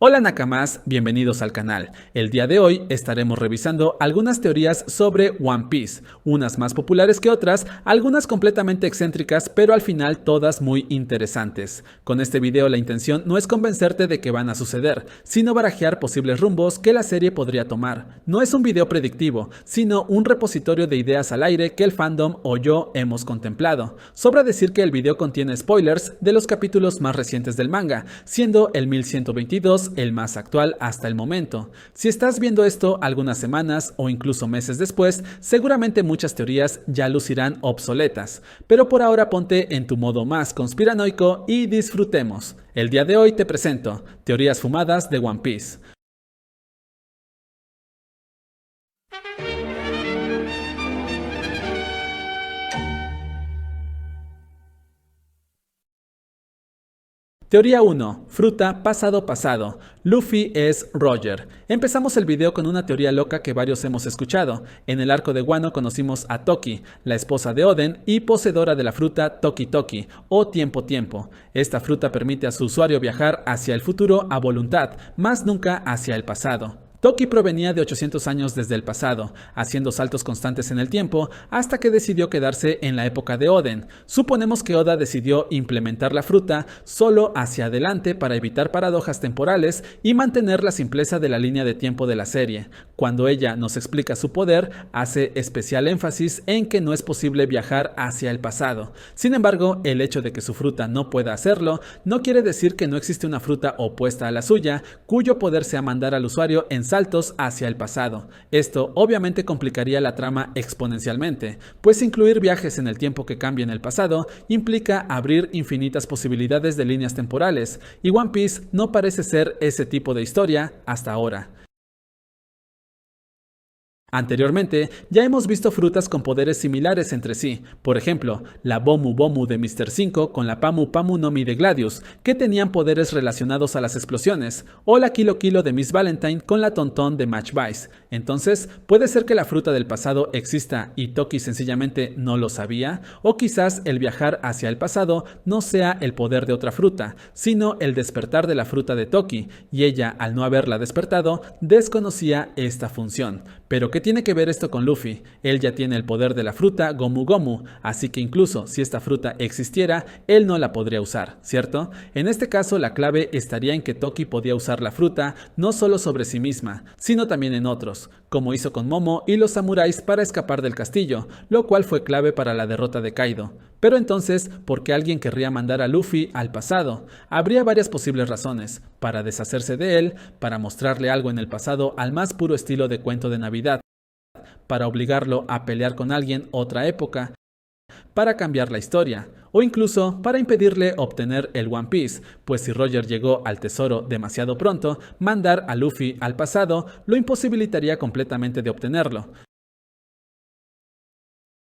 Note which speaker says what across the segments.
Speaker 1: Hola Nakamas, bienvenidos al canal. El día de hoy estaremos revisando algunas teorías sobre One Piece, unas más populares que otras, algunas completamente excéntricas, pero al final todas muy interesantes. Con este video la intención no es convencerte de que van a suceder, sino barajear posibles rumbos que la serie podría tomar. No es un video predictivo, sino un repositorio de ideas al aire que el fandom o yo hemos contemplado. Sobra decir que el video contiene spoilers de los capítulos más recientes del manga, siendo el 1122 el más actual hasta el momento. Si estás viendo esto algunas semanas o incluso meses después, seguramente muchas teorías ya lucirán obsoletas, pero por ahora ponte en tu modo más conspiranoico y disfrutemos. El día de hoy te presento teorías fumadas de One Piece. Teoría 1. Fruta pasado. Luffy es Roger. Empezamos el video con una teoría loca que varios hemos escuchado. En el arco de Wano conocimos a Toki, la esposa de Oden y poseedora de la fruta Toki Toki o Tiempo. Esta fruta permite a su usuario viajar hacia el futuro a voluntad, más nunca hacia el pasado. Toki provenía de 800 años desde el pasado, haciendo saltos constantes en el tiempo hasta que decidió quedarse en la época de Oden. Suponemos que Oda decidió implementar la fruta solo hacia adelante para evitar paradojas temporales y mantener la simpleza de la línea de tiempo de la serie. Cuando ella nos explica su poder, hace especial énfasis en que no es posible viajar hacia el pasado. Sin embargo, el hecho de que su fruta no pueda hacerlo no quiere decir que no existe una fruta opuesta a la suya, cuyo poder sea mandar al usuario en saltos hacia el pasado. Esto obviamente complicaría la trama exponencialmente, pues incluir viajes en el tiempo que cambia en el pasado implica abrir infinitas posibilidades de líneas temporales, y One Piece no parece ser ese tipo de historia hasta ahora. Anteriormente, ya hemos visto frutas con poderes similares entre sí, por ejemplo, la Bomu Bomu de Mr. 5 con la Pamu Pamu no Mi de Gladius, que tenían poderes relacionados a las explosiones, o la Kilo Kilo de Miss Valentine con la Tonton de Match Vice. Entonces, puede ser que la fruta del pasado exista y Toki sencillamente no lo sabía, o quizás el viajar hacia el pasado no sea el poder de otra fruta, sino el despertar de la fruta de Toki, y ella, al no haberla despertado, desconocía esta función. Pero ¿qué tiene que ver esto con Luffy? Él ya tiene el poder de la fruta Gomu Gomu, así que incluso si esta fruta existiera, él no la podría usar, ¿cierto? En este caso, la clave estaría en que Toki podía usar la fruta no solo sobre sí misma, sino también en otros, como hizo con Momo y los samuráis para escapar del castillo, lo cual fue clave para la derrota de Kaido. Pero entonces, ¿por qué alguien querría mandar a Luffy al pasado? Habría varias posibles razones: para deshacerse de él, para mostrarle algo en el pasado al más puro estilo de cuento de Navidad, para obligarlo a pelear con alguien otra época, para cambiar la historia, o incluso para impedirle obtener el One Piece, pues si Roger llegó al tesoro demasiado pronto, mandar a Luffy al pasado lo imposibilitaría completamente de obtenerlo.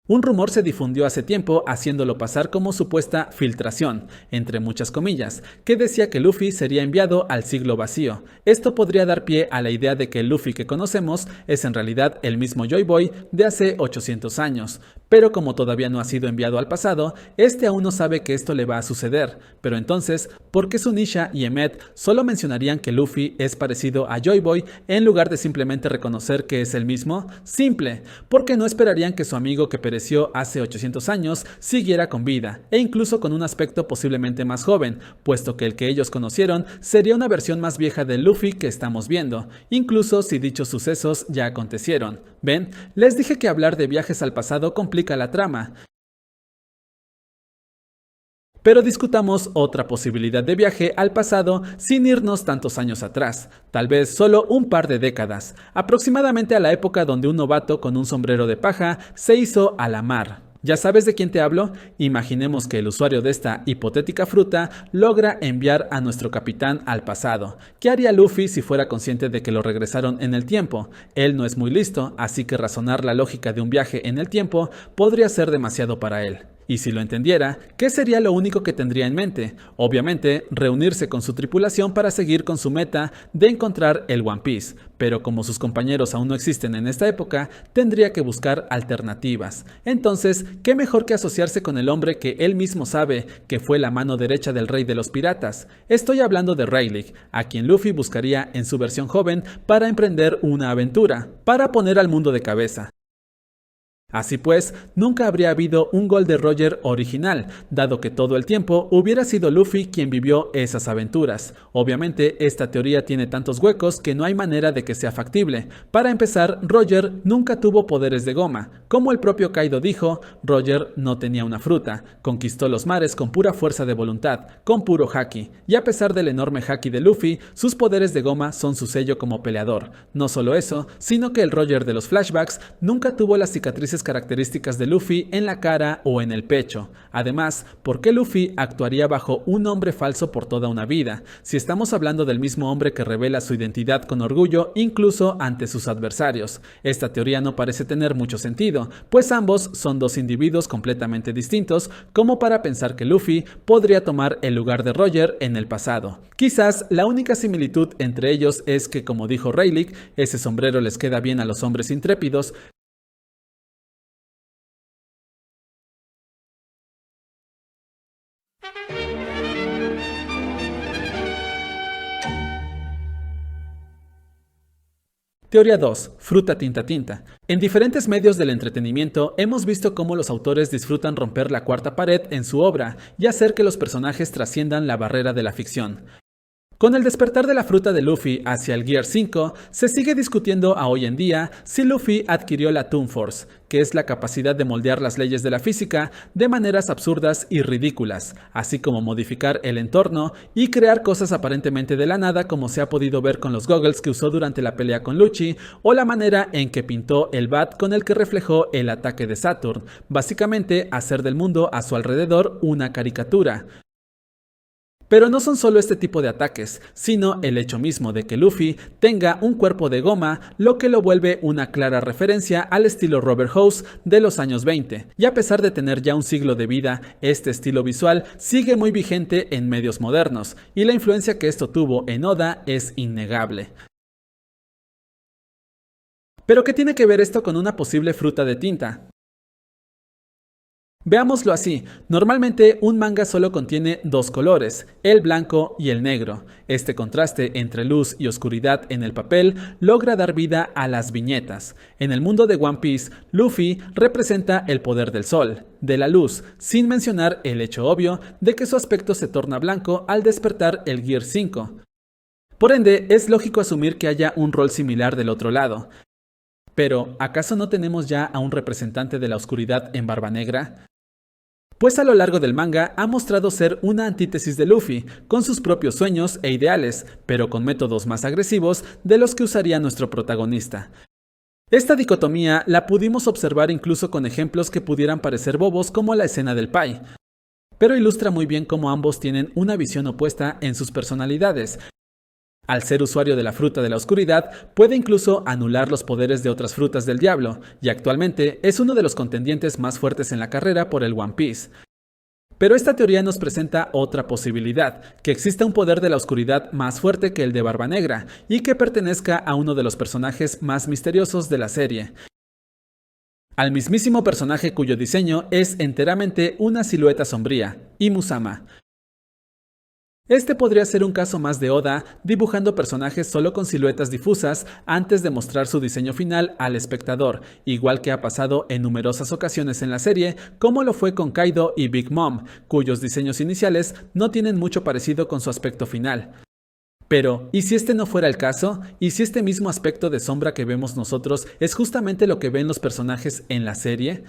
Speaker 1: Un rumor se difundió hace tiempo haciéndolo pasar como supuesta filtración, entre muchas comillas, que decía que Luffy sería enviado al siglo vacío. Esto podría dar pie a la idea de que el Luffy que conocemos es en realidad el mismo Joy Boy de hace 800 años. Pero como todavía no ha sido enviado al pasado, este aún no sabe que esto le va a suceder. Pero entonces, ¿por qué Zunisha y Emmet solo mencionarían que Luffy es parecido a Joy Boy en lugar de simplemente reconocer que es el mismo? Simple, porque no esperarían que su amigo que pereció hace 800 años siguiera con vida, e incluso con un aspecto posiblemente más joven, puesto que el que ellos conocieron sería una versión más vieja del Luffy que estamos viendo, incluso si dichos sucesos ya acontecieron. ¿Ven? Les dije que hablar de viajes al pasado complica la trama. Pero discutamos otra posibilidad de viaje al pasado sin irnos tantos años atrás, tal vez solo un par de décadas, aproximadamente a la época donde un novato con un sombrero de paja se hizo a la mar. ¿Ya sabes de quién te hablo? Imaginemos que el usuario de esta hipotética fruta logra enviar a nuestro capitán al pasado. ¿Qué haría Luffy si fuera consciente de que lo regresaron en el tiempo? Él no es muy listo, así que razonar la lógica de un viaje en el tiempo podría ser demasiado para él. Y si lo entendiera, ¿qué sería lo único que tendría en mente? Obviamente, reunirse con su tripulación para seguir con su meta de encontrar el One Piece, pero como sus compañeros aún no existen en esta época, tendría que buscar alternativas. Entonces, ¿qué mejor que asociarse con el hombre que él mismo sabe que fue la mano derecha del rey de los piratas? Estoy hablando de Rayleigh, a quien Luffy buscaría en su versión joven para emprender una aventura, para poner al mundo de cabeza. Así pues, nunca habría habido un Gold de Roger original, dado que todo el tiempo hubiera sido Luffy quien vivió esas aventuras. Obviamente, esta teoría tiene tantos huecos que no hay manera de que sea factible. Para empezar, Roger nunca tuvo poderes de goma. Como el propio Kaido dijo, Roger no tenía una fruta, conquistó los mares con pura fuerza de voluntad, con puro haki, y a pesar del enorme haki de Luffy, sus poderes de goma son su sello como peleador. No solo eso, sino que el Roger de los flashbacks nunca tuvo las cicatrices características de Luffy en la cara o en el pecho. Además, ¿por qué Luffy actuaría bajo un nombre falso por toda una vida? Si estamos hablando del mismo hombre que revela su identidad con orgullo incluso ante sus adversarios. Esta teoría no parece tener mucho sentido, pues ambos son dos individuos completamente distintos como para pensar que Luffy podría tomar el lugar de Roger en el pasado. Quizás la única similitud entre ellos es que, como dijo Rayleigh, ese sombrero les queda bien a los hombres intrépidos. Teoría 2. Fruta tinta tinta. En diferentes medios del entretenimiento hemos visto cómo los autores disfrutan romper la cuarta pared en su obra y hacer que los personajes trasciendan la barrera de la ficción. Con el despertar de la fruta de Luffy hacia el Gear 5, se sigue discutiendo a hoy en día si Luffy adquirió la Toon Force, que es la capacidad de moldear las leyes de la física de maneras absurdas y ridículas, así como modificar el entorno y crear cosas aparentemente de la nada, como se ha podido ver con los goggles que usó durante la pelea con Lucci, o la manera en que pintó el bat con el que reflejó el ataque de Saturn, básicamente hacer del mundo a su alrededor una caricatura. Pero no son solo este tipo de ataques, sino el hecho mismo de que Luffy tenga un cuerpo de goma, lo que lo vuelve una clara referencia al estilo Rubber Hose de los años 20. Y a pesar de tener ya un siglo de vida, este estilo visual sigue muy vigente en medios modernos, y la influencia que esto tuvo en Oda es innegable. ¿Pero qué tiene que ver esto con una posible fruta de tinta? Veámoslo así, normalmente un manga solo contiene dos colores, el blanco y el negro. Este contraste entre luz y oscuridad en el papel logra dar vida a las viñetas. En el mundo de One Piece, Luffy representa el poder del sol, de la luz, sin mencionar el hecho obvio de que su aspecto se torna blanco al despertar el Gear 5. Por ende, es lógico asumir que haya un rol similar del otro lado. Pero, ¿acaso no tenemos ya a un representante de la oscuridad en Barba Negra? Pues a lo largo del manga ha mostrado ser una antítesis de Luffy, con sus propios sueños e ideales, pero con métodos más agresivos de los que usaría nuestro protagonista. Esta dicotomía la pudimos observar incluso con ejemplos que pudieran parecer bobos como la escena del Pai, pero ilustra muy bien cómo ambos tienen una visión opuesta en sus personalidades. Al ser usuario de la fruta de la oscuridad, puede incluso anular los poderes de otras frutas del diablo, y actualmente es uno de los contendientes más fuertes en la carrera por el One Piece. Pero esta teoría nos presenta otra posibilidad, que exista un poder de la oscuridad más fuerte que el de Barba Negra, y que pertenezca a uno de los personajes más misteriosos de la serie. Al mismísimo personaje cuyo diseño es enteramente una silueta sombría, Imusama. Este podría ser un caso más de Oda, dibujando personajes solo con siluetas difusas antes de mostrar su diseño final al espectador, igual que ha pasado en numerosas ocasiones en la serie, como lo fue con Kaido y Big Mom, cuyos diseños iniciales no tienen mucho parecido con su aspecto final. Pero, ¿y si este no fuera el caso? ¿Y si este mismo aspecto de sombra que vemos nosotros es justamente lo que ven los personajes en la serie?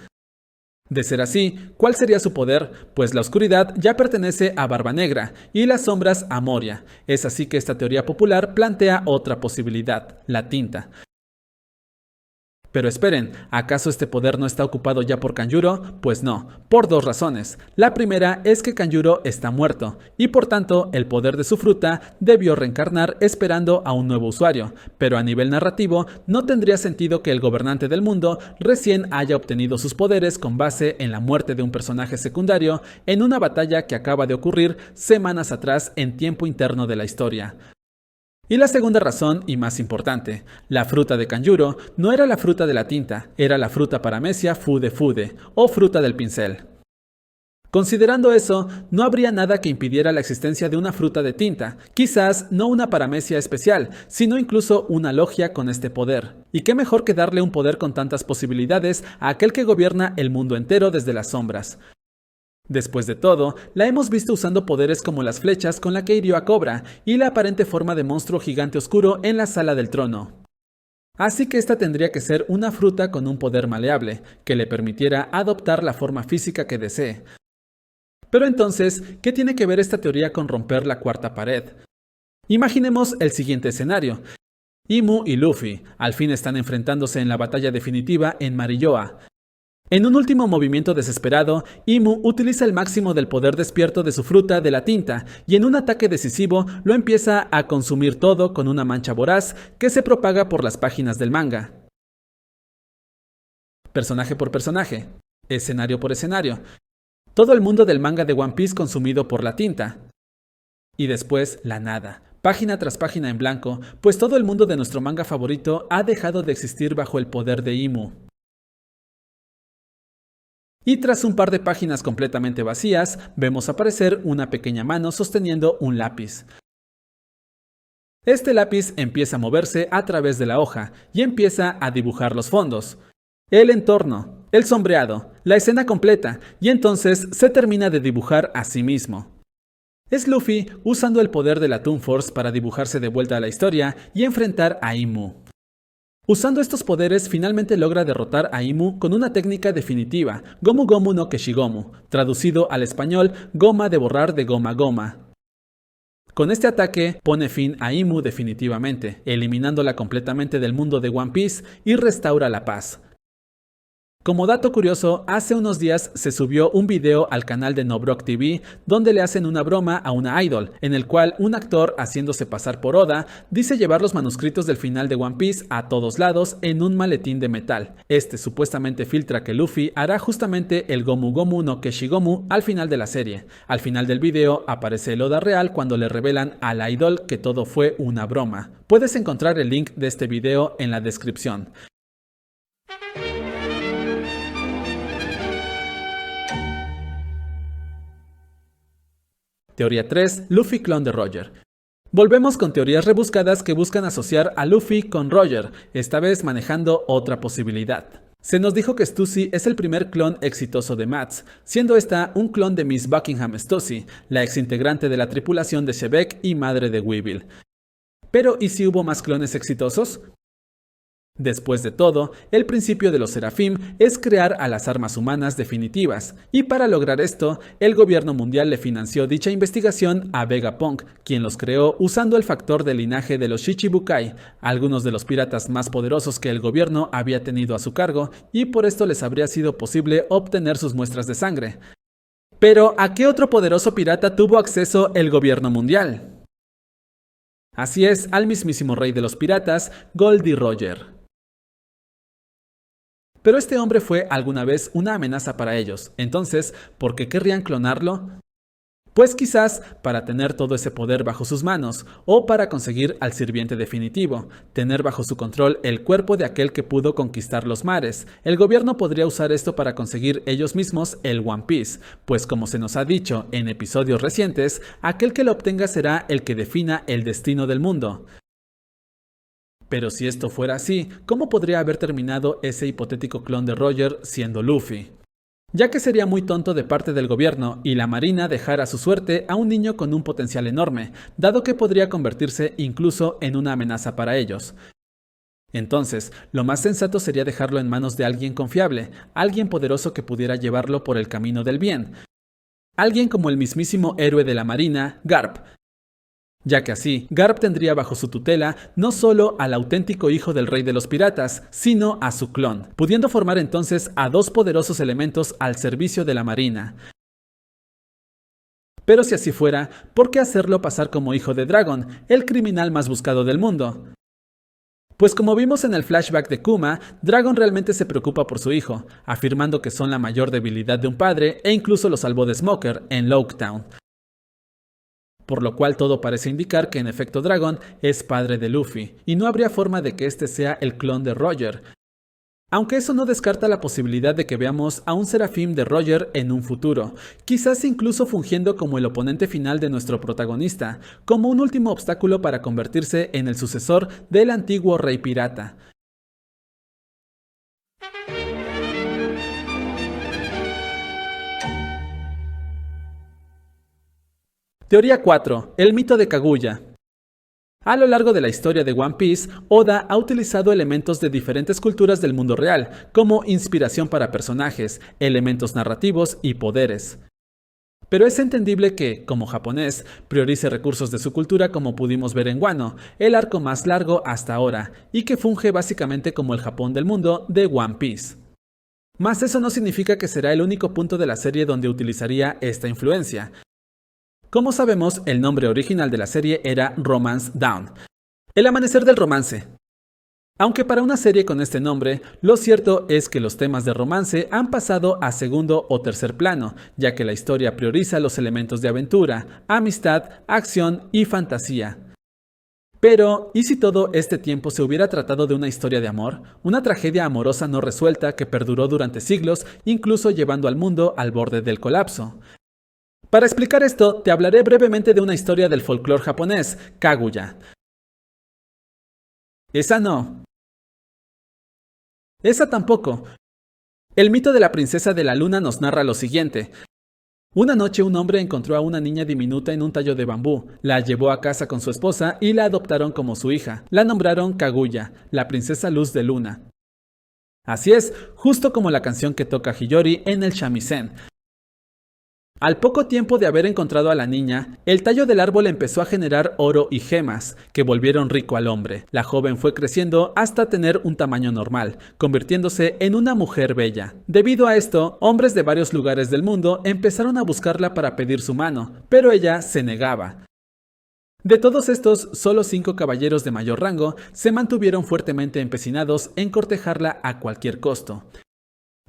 Speaker 1: De ser así, ¿cuál sería su poder? Pues la oscuridad ya pertenece a Barba Negra y las sombras a Moria. Es así que esta teoría popular plantea otra posibilidad, la tinta. Pero esperen, ¿acaso este poder no está ocupado ya por Kanjuro? Pues no, por dos razones. La primera es que Kanjuro está muerto, y por tanto el poder de su fruta debió reencarnar esperando a un nuevo usuario, pero a nivel narrativo no tendría sentido que el gobernante del mundo recién haya obtenido sus poderes con base en la muerte de un personaje secundario en una batalla que acaba de ocurrir semanas atrás en tiempo interno de la historia. Y la segunda razón, y más importante, la fruta de Kanjuro no era la fruta de la tinta, era la fruta paramecia Fude Fude, o fruta del pincel. Considerando eso, no habría nada que impidiera la existencia de una fruta de tinta, quizás no una paramecia especial, sino incluso una logia con este poder. Y qué mejor que darle un poder con tantas posibilidades a aquel que gobierna el mundo entero desde las sombras. Después de todo, la hemos visto usando poderes como las flechas con la que hirió a Cobra y la aparente forma de monstruo gigante oscuro en la sala del trono. Así que esta tendría que ser una fruta con un poder maleable, que le permitiera adoptar la forma física que desee. Pero entonces, ¿qué tiene que ver esta teoría con romper la cuarta pared? Imaginemos el siguiente escenario. Imu y Luffy al fin están enfrentándose en la batalla definitiva en Marilloa. En un último movimiento desesperado, Imu utiliza el máximo del poder despierto de su fruta de la tinta y en un ataque decisivo lo empieza a consumir todo con una mancha voraz que se propaga por las páginas del manga. Personaje por personaje, escenario por escenario. Todo el mundo del manga de One Piece consumido por la tinta. Y después la nada. Página tras página en blanco, pues todo el mundo de nuestro manga favorito ha dejado de existir bajo el poder de Imu. Y tras un par de páginas completamente vacías, vemos aparecer una pequeña mano sosteniendo un lápiz. Este lápiz empieza a moverse a través de la hoja y empieza a dibujar los fondos, el entorno, el sombreado, la escena completa, y entonces se termina de dibujar a sí mismo. Es Luffy usando el poder de la Toon Force para dibujarse de vuelta a la historia y enfrentar a Imu. Usando estos poderes finalmente logra derrotar a Imu con una técnica definitiva, Gomu Gomu no Keshigomu, traducido al español goma de borrar de goma goma. Con este ataque pone fin a Imu definitivamente, eliminándola completamente del mundo de One Piece y restaura la paz. Como dato curioso, hace unos días se subió un video al canal de Nobrock TV donde le hacen una broma a una idol, en el cual un actor haciéndose pasar por Oda dice llevar los manuscritos del final de One Piece a todos lados en un maletín de metal. Este supuestamente filtra que Luffy hará justamente el Gomu Gomu no Keshigomu al final de la serie. Al final del video aparece el Oda real cuando le revelan a la idol que todo fue una broma. Puedes encontrar el link de este video en la descripción. Teoría 3. Luffy clon de Roger. Volvemos con teorías rebuscadas que buscan asociar a Luffy con Roger, esta vez manejando otra posibilidad. Se nos dijo que Stussy es el primer clon exitoso de Mats, siendo esta un clon de Miss Buckingham Stussy, la exintegrante de la tripulación de Shebeck y madre de Weevil. Pero ¿y si hubo más clones exitosos? Después de todo, el principio de los Seraphim es crear a las armas humanas definitivas, y para lograr esto, el gobierno mundial le financió dicha investigación a Vegapunk, quien los creó usando el factor de linaje de los Shichibukai, algunos de los piratas más poderosos que el gobierno había tenido a su cargo, y por esto les habría sido posible obtener sus muestras de sangre. Pero, ¿a qué otro poderoso pirata tuvo acceso el gobierno mundial? Así es, al mismísimo rey de los piratas, Goldie Roger. Pero este hombre fue alguna vez una amenaza para ellos, entonces, ¿por qué querrían clonarlo? Pues quizás para tener todo ese poder bajo sus manos, o para conseguir al sirviente definitivo, tener bajo su control el cuerpo de aquel que pudo conquistar los mares. El gobierno podría usar esto para conseguir ellos mismos el One Piece, pues como se nos ha dicho en episodios recientes, aquel que lo obtenga será el que defina el destino del mundo. Pero si esto fuera así, ¿cómo podría haber terminado ese hipotético clon de Roger siendo Luffy? Ya que sería muy tonto de parte del gobierno y la marina dejar a su suerte a un niño con un potencial enorme, dado que podría convertirse incluso en una amenaza para ellos. Entonces, lo más sensato sería dejarlo en manos de alguien confiable, alguien poderoso que pudiera llevarlo por el camino del bien. Alguien como el mismísimo héroe de la marina, Garp. ya que así Garp tendría bajo su tutela no solo al auténtico hijo del rey de los piratas, sino a su clon, pudiendo formar entonces a dos poderosos elementos al servicio de la marina. Pero si así fuera, ¿por qué hacerlo pasar como hijo de Dragon, el criminal más buscado del mundo? Pues como vimos en el flashback de Kuma, Dragon realmente se preocupa por su hijo, afirmando que son la mayor debilidad de un padre e incluso lo salvó de Smoker en Lockdown. Por lo cual todo parece indicar que en efecto Dragon es padre de Luffy, y no habría forma de que este sea el clon de Roger. Aunque eso no descarta la posibilidad de que veamos a un Seraphim de Roger en un futuro, quizás incluso fungiendo como el oponente final de nuestro protagonista, como un último obstáculo para convertirse en el sucesor del antiguo rey pirata. Teoría 4. El mito de Kaguya. A lo largo de la historia de One Piece, Oda ha utilizado elementos de diferentes culturas del mundo real, como inspiración para personajes, elementos narrativos y poderes. Pero es entendible que, como japonés, priorice recursos de su cultura como pudimos ver en Wano, el arco más largo hasta ahora, y que funge básicamente como el Japón del mundo de One Piece. Mas eso no significa que será el único punto de la serie donde utilizaría esta influencia. Como sabemos, el nombre original de la serie era Romance Dawn, el amanecer del romance. Aunque para una serie con este nombre, lo cierto es que los temas de romance han pasado a segundo o tercer plano, ya que la historia prioriza los elementos de aventura, amistad, acción y fantasía. Pero, ¿y si todo este tiempo se hubiera tratado de una historia de amor? Una tragedia amorosa no resuelta que perduró durante siglos, incluso llevando al mundo al borde del colapso. Para explicar esto, te hablaré brevemente de una historia del folclore japonés, Kaguya. Esa no. Esa tampoco. El mito de la princesa de la luna nos narra lo siguiente. Una noche un hombre encontró a una niña diminuta en un tallo de bambú, la llevó a casa con su esposa y la adoptaron como su hija. La nombraron Kaguya, la princesa luz de luna. Así es, justo como la canción que toca Hiyori en el shamisen. Al poco tiempo de haber encontrado a la niña, el tallo del árbol empezó a generar oro y gemas, que volvieron rico al hombre. La joven fue creciendo hasta tener un tamaño normal, convirtiéndose en una mujer bella. Debido a esto, hombres de varios lugares del mundo empezaron a buscarla para pedir su mano, pero ella se negaba. De todos estos, solo 5 caballeros de mayor rango se mantuvieron fuertemente empecinados en cortejarla a cualquier costo.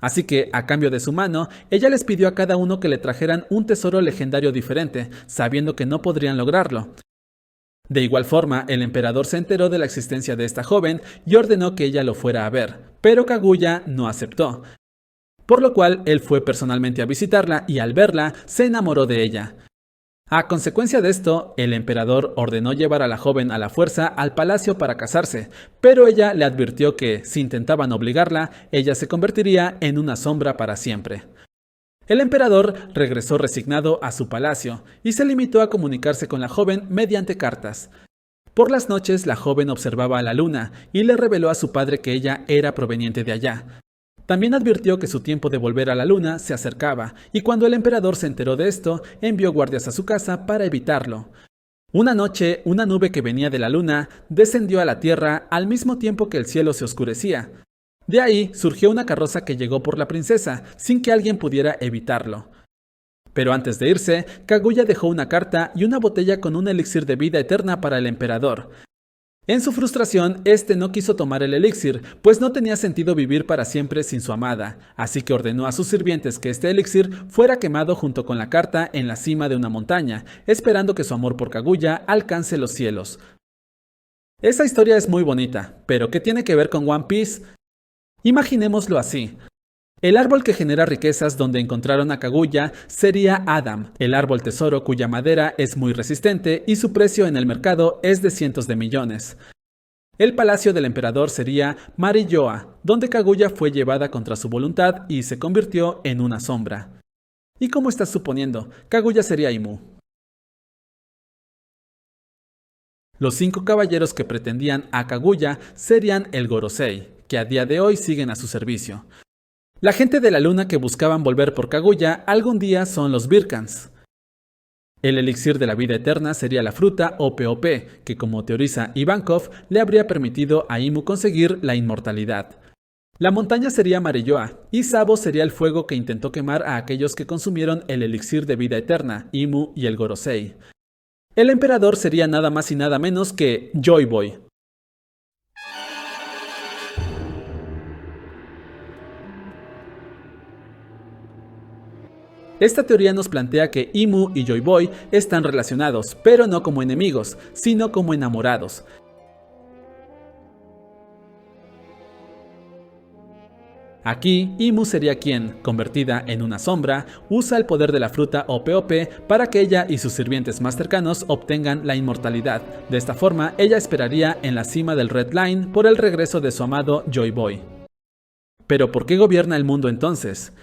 Speaker 1: Así que, a cambio de su mano, ella les pidió a cada uno que le trajeran un tesoro legendario diferente, sabiendo que no podrían lograrlo. De igual forma, el emperador se enteró de la existencia de esta joven y ordenó que ella lo fuera a ver, pero Kaguya no aceptó. Por lo cual, él fue personalmente a visitarla y al verla, se enamoró de ella. A consecuencia de esto, el emperador ordenó llevar a la joven a la fuerza al palacio para casarse, pero ella le advirtió que, si intentaban obligarla, ella se convertiría en una sombra para siempre. El emperador regresó resignado a su palacio y se limitó a comunicarse con la joven mediante cartas. Por las noches, la joven observaba a la luna y le reveló a su padre que ella era proveniente de allá. También advirtió que su tiempo de volver a la luna se acercaba, y cuando el emperador se enteró de esto, envió guardias a su casa para evitarlo. Una noche, una nube que venía de la luna descendió a la tierra al mismo tiempo que el cielo se oscurecía. De ahí surgió una carroza que llegó por la princesa, sin que alguien pudiera evitarlo. Pero antes de irse, Kaguya dejó una carta y una botella con un elixir de vida eterna para el emperador. En su frustración, este no quiso tomar el elixir, pues no tenía sentido vivir para siempre sin su amada, así que ordenó a sus sirvientes que este elixir fuera quemado junto con la carta en la cima de una montaña, esperando que su amor por Kaguya alcance los cielos. Esa historia es muy bonita, pero ¿qué tiene que ver con One Piece? Imaginémoslo así. El árbol que genera riquezas donde encontraron a Kaguya sería Adam, el árbol tesoro cuya madera es muy resistente y su precio en el mercado es de cientos de millones. El palacio del emperador sería Marijoa, donde Kaguya fue llevada contra su voluntad y se convirtió en una sombra. ¿Y cómo estás suponiendo? Kaguya sería Imu. Los 5 caballeros que pretendían a Kaguya serían el Gorosei, que a día de hoy siguen a su servicio. La gente de la luna que buscaban volver por Kaguya algún día son los Virkans. El elixir de la vida eterna sería la fruta OPOP, que como teoriza Ivankov, le habría permitido a Imu conseguir la inmortalidad. La montaña sería Marilloa, y Sabo sería el fuego que intentó quemar a aquellos que consumieron el elixir de vida eterna, Imu y el Gorosei. El emperador sería nada más y nada menos que Joy Boy. Esta teoría nos plantea que Imu y Joy Boy están relacionados, pero no como enemigos, sino como enamorados. Aquí, Imu sería quien, convertida en una sombra, usa el poder de la fruta OPOP para que ella y sus sirvientes más cercanos obtengan la inmortalidad. De esta forma, ella esperaría en la cima del Red Line por el regreso de su amado Joy Boy. ¿Pero por qué gobierna el mundo entonces?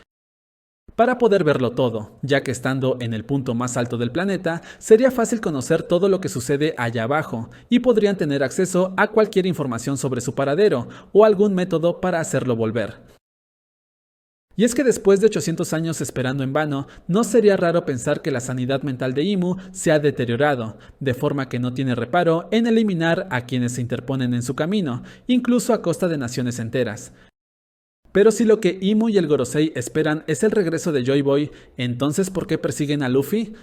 Speaker 1: Para poder verlo todo, ya que estando en el punto más alto del planeta, sería fácil conocer todo lo que sucede allá abajo, y podrían tener acceso a cualquier información sobre su paradero, o algún método para hacerlo volver. Y es que después de 800 años esperando en vano, no sería raro pensar que la sanidad mental de Imu se ha deteriorado, de forma que no tiene reparo en eliminar a quienes se interponen en su camino, incluso a costa de naciones enteras. Pero si lo que Imu y el Gorosei esperan es el regreso de Joy Boy, ¿entonces por qué persiguen a Luffy?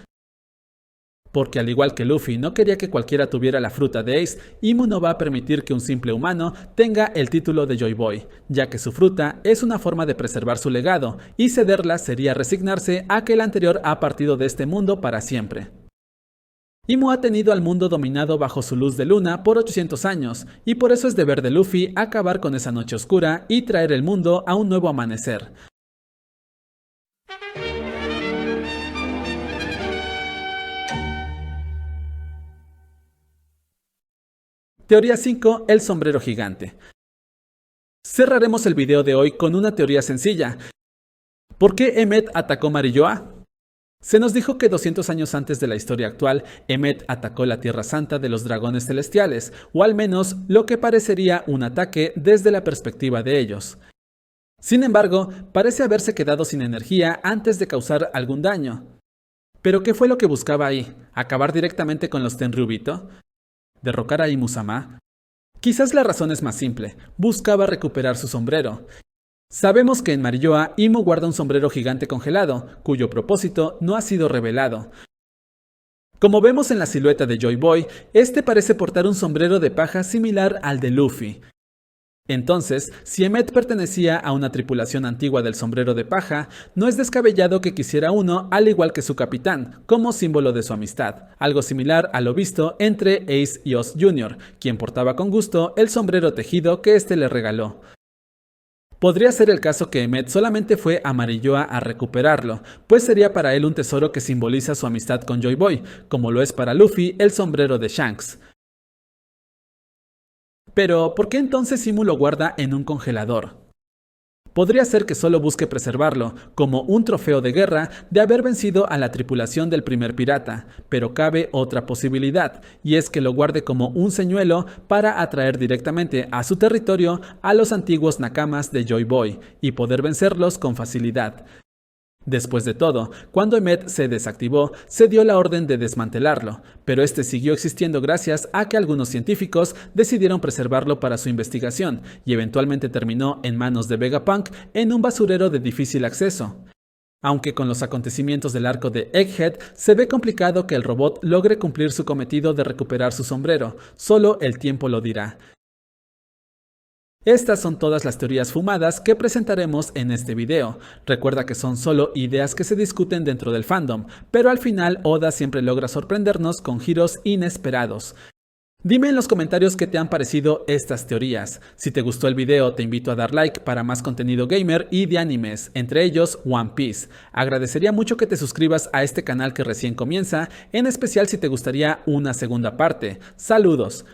Speaker 1: Porque al igual que Luffy no quería que cualquiera tuviera la fruta de Ace, Imu no va a permitir que un simple humano tenga el título de Joy Boy, ya que su fruta es una forma de preservar su legado, y cederla sería resignarse a que el anterior ha partido de este mundo para siempre. Imu ha tenido al mundo dominado bajo su luz de luna por 800 años, y por eso es deber de Luffy acabar con esa noche oscura y traer el mundo a un nuevo amanecer. Teoría 5. El sombrero gigante. Cerraremos el video de hoy con una teoría sencilla. ¿Por qué Emmet atacó Marilloa? Se nos dijo que 200 años antes de la historia actual, Emmet atacó la Tierra Santa de los dragones celestiales, o al menos lo que parecería un ataque desde la perspectiva de ellos. Sin embargo, parece haberse quedado sin energía antes de causar algún daño. ¿Pero qué fue lo que buscaba ahí? ¿Acabar directamente con los Tenryubito? ¿Derrocar a Imu-sama? Quizás la razón es más simple, buscaba recuperar su sombrero. Sabemos que en Marilloa, Imu guarda un sombrero gigante congelado, cuyo propósito no ha sido revelado. Como vemos en la silueta de Joy Boy, este parece portar un sombrero de paja similar al de Luffy. Entonces, si Emmet pertenecía a una tripulación antigua del sombrero de paja, no es descabellado que quisiera uno al igual que su capitán, como símbolo de su amistad, algo similar a lo visto entre Ace y Oz Jr., quien portaba con gusto el sombrero tejido que este le regaló. Podría ser el caso que Emmet solamente fue a Marilloa a recuperarlo, pues sería para él un tesoro que simboliza su amistad con Joy Boy, como lo es para Luffy el sombrero de Shanks. Pero, ¿por qué entonces Imu lo guarda en un congelador? Podría ser que solo busque preservarlo, como un trofeo de guerra de haber vencido a la tripulación del primer pirata, pero cabe otra posibilidad, y es que lo guarde como un señuelo para atraer directamente a su territorio a los antiguos nakamas de Joy Boy, y poder vencerlos con facilidad. Después de todo, cuando Emmet se desactivó, se dio la orden de desmantelarlo, pero este siguió existiendo gracias a que algunos científicos decidieron preservarlo para su investigación y eventualmente terminó en manos de Vegapunk en un basurero de difícil acceso. Aunque con los acontecimientos del arco de Egghead se ve complicado que el robot logre cumplir su cometido de recuperar su sombrero, solo el tiempo lo dirá. Estas son todas las teorías fumadas que presentaremos en este video. Recuerda que son solo ideas que se discuten dentro del fandom, pero al final Oda siempre logra sorprendernos con giros inesperados. Dime en los comentarios qué te han parecido estas teorías. Si te gustó el video, te invito a dar like para más contenido gamer y de animes, entre ellos One Piece. Agradecería mucho que te suscribas a este canal que recién comienza, en especial si te gustaría una segunda parte. Saludos.